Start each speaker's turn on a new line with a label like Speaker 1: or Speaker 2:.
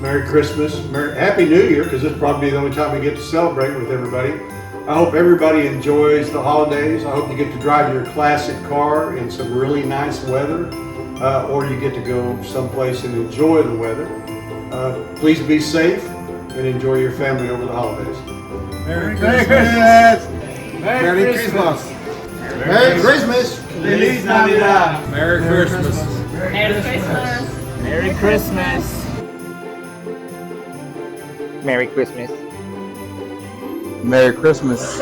Speaker 1: Merry Christmas, Happy New Year, because this is probably the only time we get to celebrate with everybody. I hope everybody enjoys the holidays. I hope you get to drive your classic car in some really nice weather, or you get to go someplace and enjoy the weather. Please be safe and enjoy your family over the holidays.
Speaker 2: Merry Christmas!
Speaker 3: Merry Christmas!
Speaker 1: Merry Christmas!
Speaker 2: Feliz Navidad!
Speaker 3: Merry Christmas!
Speaker 4: Merry Christmas!
Speaker 5: Merry Christmas!
Speaker 6: Merry Christmas.
Speaker 3: Merry Christmas!